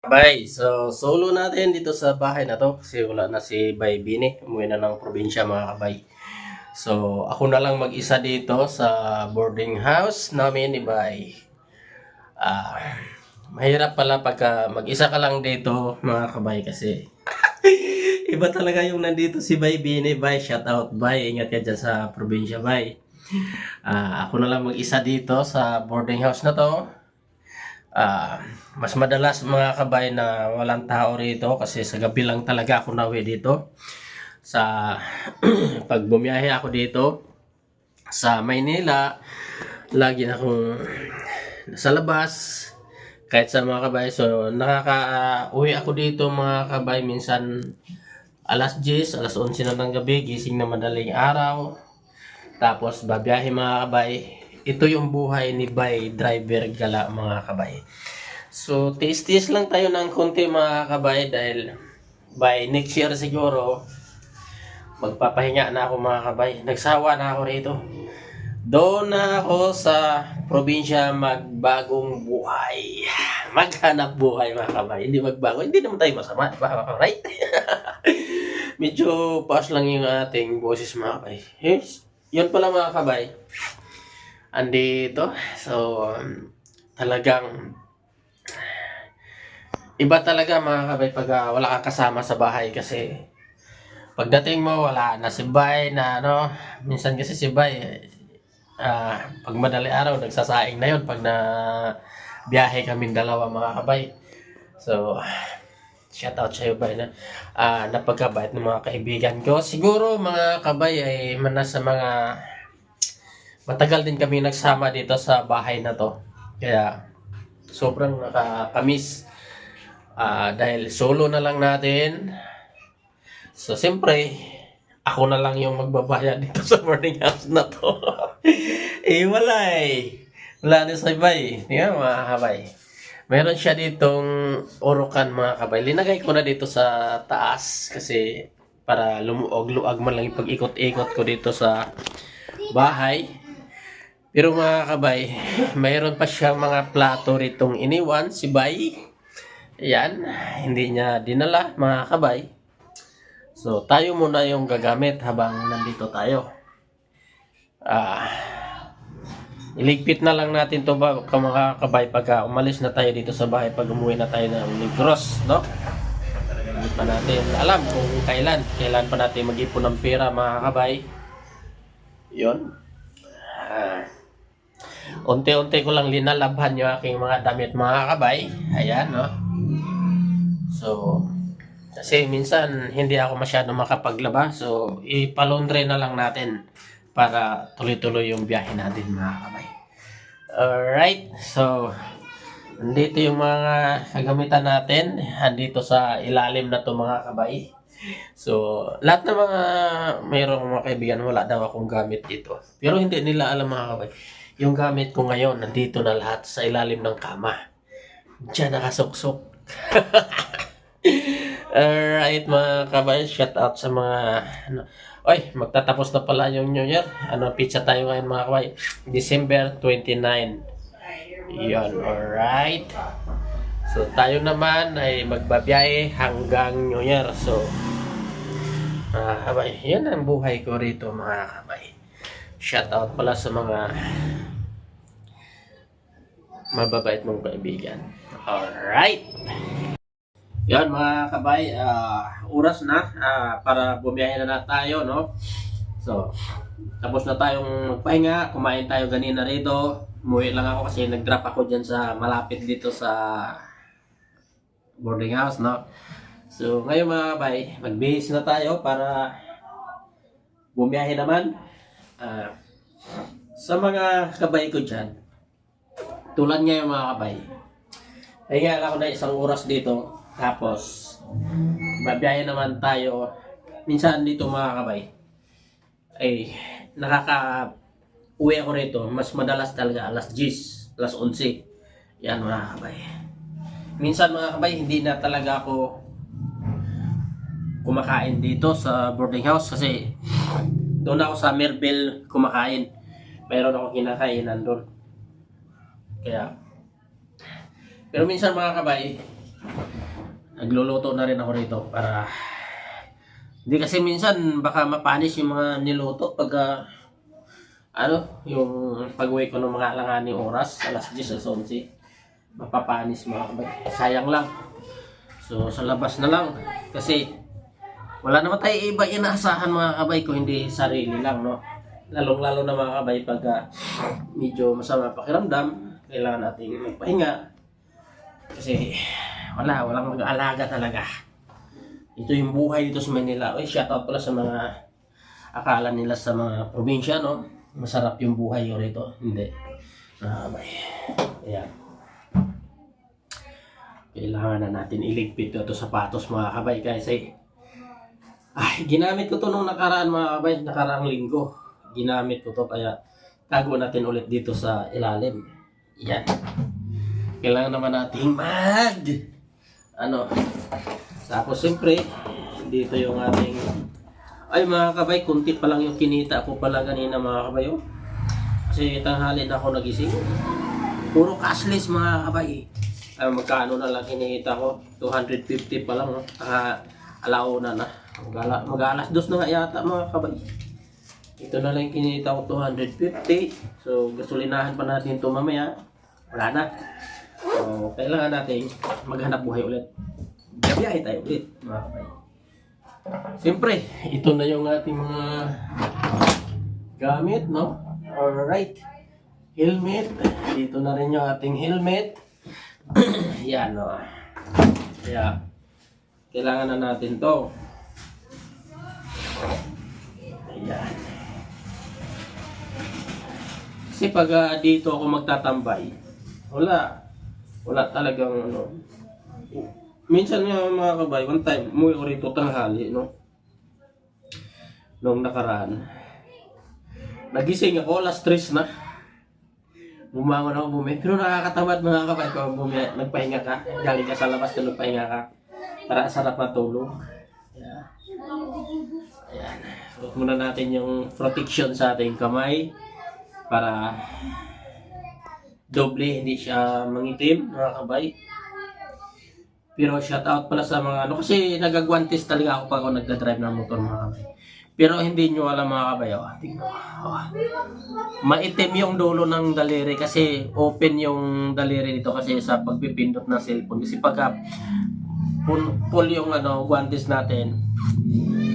Bay, so solo natin dito sa bahay na to kasi wala na si Bay Bini. Umuwi na ng probinsya mga kabay. So ako na lang mag-isa dito sa boarding house namin ni Bay. Ah, mahirap pala pagka mag-isa ka lang dito mga kabay kasi iba talaga yung nandito si Bay Bini. Bay, shout out Bay. Ingat ka dyan sa probinsya Bay. Ako na lang mag-isa dito sa boarding house na to. Mas madalas mga kabay na walang tao rito kasi sa gabi lang talaga ako nauwi dito. Sa pag bumiyahe ako dito sa Maynila, lagi na akong nasa labas kahit sa mga kabay. So nakaka-uwi ako dito mga kabay minsan alas 10, alas 11 na ng gabi, gising na madaling araw. Tapos babiyahe mga kabay. Ito yung buhay ni Bay Driver Gala mga kabay. So, tiis-tiis lang tayo ng konti mga kabay dahil by next year siguro magpapahinga na ako mga kabay. Nagsawa na ako rito. Doon na ako sa probinsya magbagong buhay. Maghanap buhay mga kabay. Hindi magbago. Hindi naman tayo masama. Right? Medyo paas lang yung ating boses mga kabay. Yes. Yun pala mga kabay. Andito. So, talagang iba talaga mga kabay pag wala kang kasama sa bahay kasi pagdating mo wala na si Bay na ano, minsan kasi si Bay pag madali araw nagsasaing na yun pag na biyahe kaming dalawa mga kabay. So, shout out sa iyo Bay na napagkabait ng mga kaibigan ko. Siguro mga kabay ay nasa mga matagal din kami nagsama dito sa bahay na to. Kaya sobrang nakakamiss dahil solo na lang natin. So siyempre, ako na lang yung magbabayad dito sa boarding house na to. Wala eh. Wala na sa ibay. Tingnan mga kabay. Meron siya ditong urukan mga kabay. Linagay ko na dito sa taas kasi para lumuog-luag man lang yung pag-ikot-ikot ko dito sa bahay. Pero mga kabay, mayroon pa siyang mga plato ritong iniwan si Bay. Ayan, hindi niya dinala mga kabay. So tayo muna yung gagamit habang nandito tayo. Iligpit na lang natin to ba mga kabay pagka umalis na tayo dito sa bahay pag umuwi na tayo ng Negros, no? Hindi pa natin alam kung kailan pa natin mag-ipon ng pera mga kabay. Yun. Unti-unti ko lang linalabhan yung aking mga damit mga kabay. Ayan, no? So, kasi minsan hindi ako masyado makapaglaba. So, ipalondre na lang natin para tuloy-tuloy yung biyahe natin mga kabay. Alright. So, nandito yung mga kagamitan natin. Andito sa ilalim na to mga kabay. So, lahat ng mga mayroong mga kaibigan, wala daw akong gamit dito. Pero hindi nila alam mga kabay. Yung gamit ko ngayon, nandito na lahat sa ilalim ng kama. Diyan nakasuksok. Alright mga kabay, shout out sa mga Oy, magtatapos na pala yung New Year. Pizza tayo ngayon mga kabay. December 29. Yan, alright. So tayo naman ay magbabiyahe hanggang New Year. So kabay, yan ang buhay ko rito mga kabay. Shout out pala sa mga mababait mong kaibigan. Alright. Yan mga kabay, oras na para bumiyahe na tayo, no? So, tapos na tayong magpahinga, kumain tayo ganina rito. Umuwi lang ako kasi nag-drop ako dyan sa malapit dito sa boarding house, no? So, ngayon mga kabay, magbihis na tayo para bumiyahe naman. Sa mga kabay ko dyan, tulad ngayon mga kabay, ay nga ako na isang oras dito, tapos babiyahe naman tayo. Minsan dito mga kabay, ay nakaka-uwi ako rito, mas madalas talaga alas 10, alas 11. Yan mga kabay. Minsan mga kabay, hindi na talaga ako kumakain dito sa boarding house kasi doon ako sa Merville kumakain. Mayroon ako kinakainan doon. Kaya, pero minsan mga kabay, nagluluto na rin ako rito para hindi kasi minsan baka mapanis yung mga niluto pag yung pag-uwi ko ng mga alanganing oras, alas 10 o 11, mapapanis mga kabay. Sayang lang. So sa labas na lang kasi wala naman tayo iba inaasahan mga kabay ko hindi sarili lang, no? Lalong-lalo na mga kabay pag medyo masama pakiramdam, kailangan nating magpahinga. Kasi walang mag-aalaga talaga. Ito yung buhay dito sa Manila. Uy, shoutout pala sa mga akala nila sa mga probinsya, no? Masarap yung buhay yun rito. Hindi. Ayan. Kailangan na natin iligpit ito sapatos mga kabay kasi ginamit ko to nung nakaraan mga kabay, nakaraang linggo. Ginamit ko to kaya tago natin ulit dito sa ilalim. Yan. Kailangan naman nating tapos siyempre dito yung ating mga kabay, kunti pa lang yung kinita ko pala kanina mga kabay, oh. Kasi tanghali na ako nagising. Puro cashless mga kabay. Magkano na lang kinita ko? 250 pa lang, oh. Alauna na. Mag-alas 2 na nga yata mga kabay. Ito na lang kinita ko, 250. So gasolinahan pa natin ito mamaya. Wala na. So kailangan natin maghanap buhay ulit. Biyahe tayo ulit mga kabay. Siyempre, ito na yung ating mga gamit, no? Alright. Helmet. Dito na rin yung ating helmet. Yan, no? Kaya kailangan na natin to. Ayan. Kasi pag dito ako magtatambay, wala talagang minsan nga mga kabay, one time, umuwi ko rito tanghali, no? Nung nakaraan. Nagising ako, alas 3 na. Bumangon ako, pero nakakatamad mga kabay ko, nagpahinga ka, galing ka sa labas na nagpahinga ka. Para sarap matulog. Ayan. Suot muna natin yung protection sa ating kamay para doble, hindi siya mangitim mga kabay. Pero shout out pala sa mga kasi nagagwantis talaga ako pag ako nagdadrive ng motor mga kabay. Pero hindi nyo alam mga kabay, tingnan mo. Maitim yung dulo ng daliri kasi open yung daliri dito kasi sa pagpipindot ng cellphone. Kasi pagka full yung guantes natin,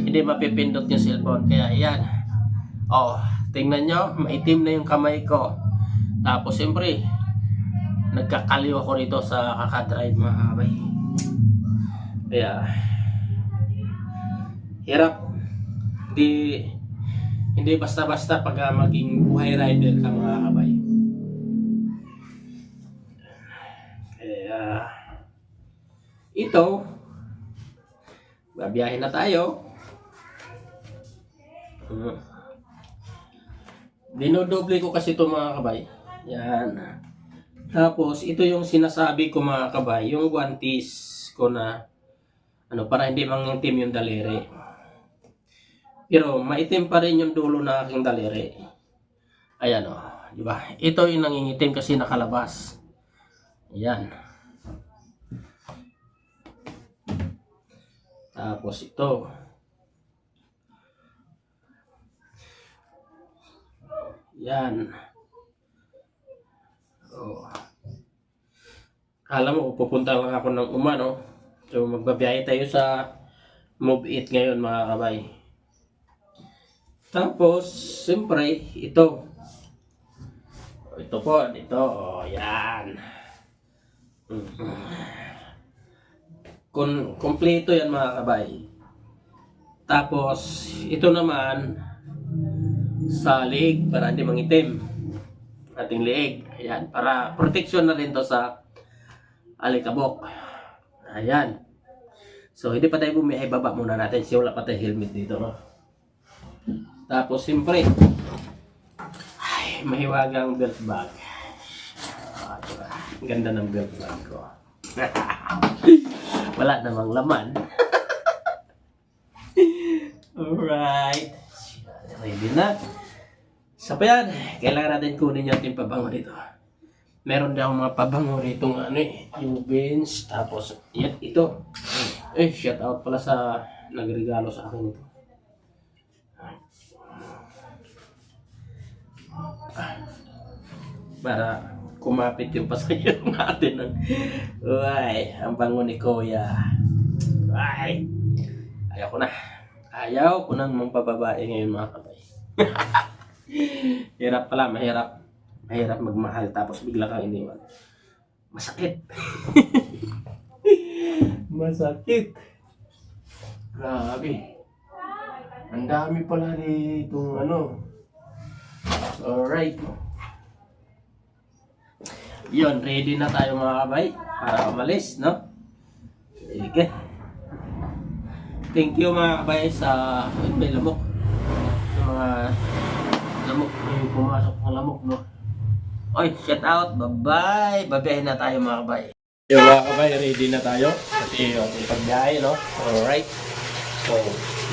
hindi mapipindot yung cellphone. Kaya yan. Tingnan nyo, maitim na yung kamay ko. Tapos siyempre, nagkakaliw ako rito sa kakadrive mga kabay. Kaya hirap. Hindi basta-basta pag maging buhay rider ka mga kabay. Kaya ito, babiyahin na tayo. Dinodoble ko kasi ito mga kabay. Yan. Tapos ito yung sinasabi ko mga kabay, yung guantes ko na para hindi mangitim yung daliri. Pero maitim pa rin yung dulo ng aking daliri. Ayan di ba? Ito yung nangingitim kasi nakalabas. Ayan. Tapos ito. Yan. Kala mo, pupunta lang ako ng umano. So magbabiyahe tayo sa Move It ngayon mga kabay. Tapos, siyempre, ito. Ito po, ito. Yan. Kompleto yan mga kabay. Tapos, ito naman, sa leeg, para hindi mangitim. Ating leeg. Ayan, para protection na rin to sa alikabok. Ayan. So, hindi pa tayo bumiyahe, baba muna natin. Kasi wala pa tayo helmet dito, no? Tapos, siyempre, mahiwagang belt bag. Diba? Ganda ng belt bag ko. Wala namang laman. Alright. Ready na. So, pa yan. Kailangan natin kunin yung ating pabango dito. Meron din akong mga pabango rito ng ano eh, yung beans, tapos yan, ito. Shout out pala sa nagregalo sa akin ito. Para kumapit yung pasayo natin. Uy, ang bango ni Kuya. Uy, ayaw ko nang mampababae ngayon mga kabay. Hirap pala, mahirap magmahal tapos bigla kang iniwan. Masakit. Masakit. Grabe. Ang dami pala dito ano. Alright. Yun, ready na tayo mga kabay para umalis, no? Sige. Thank you mga kabay sa may lamok. Yung mga lamok, may pumasok ng lamok, no? Oy, shout out, bye-bye. Babiyahin na tayo mga kabay. Yung mga kabay, ready na tayo. Kasi yung pagbiyahe, no? Alright. So,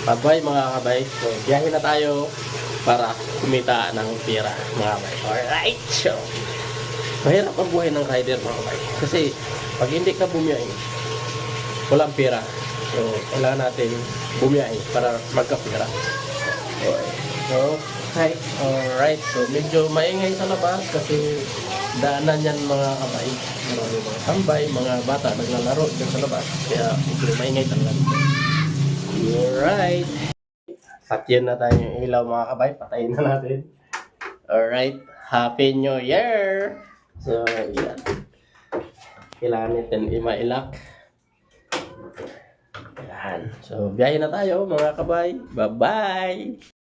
bye-bye mga kabay. So, biyahe na tayo para kumita ng pera mga kabay. Alright. So, mahirap ang buhay ng rider mga kabay. Kasi, pag hindi ka bumiyahe, walang pera. So, kailangan natin bumiyahe para magkapira. So, hi. Alright. So, medyo maingay sa labas kasi daanan yan mga kabay. Marami mga tambay, mga bata naglalaro dyan sa labas. Kaya medyo maingay talaga. Alright. Sakyan na tayo yung ilaw mga kabay. Patayin na natin. Alright. Happy New Year! So, yan. Kailangan natin ima-ilak. Yan. So, biyahe na tayo mga kabay. Bye-bye!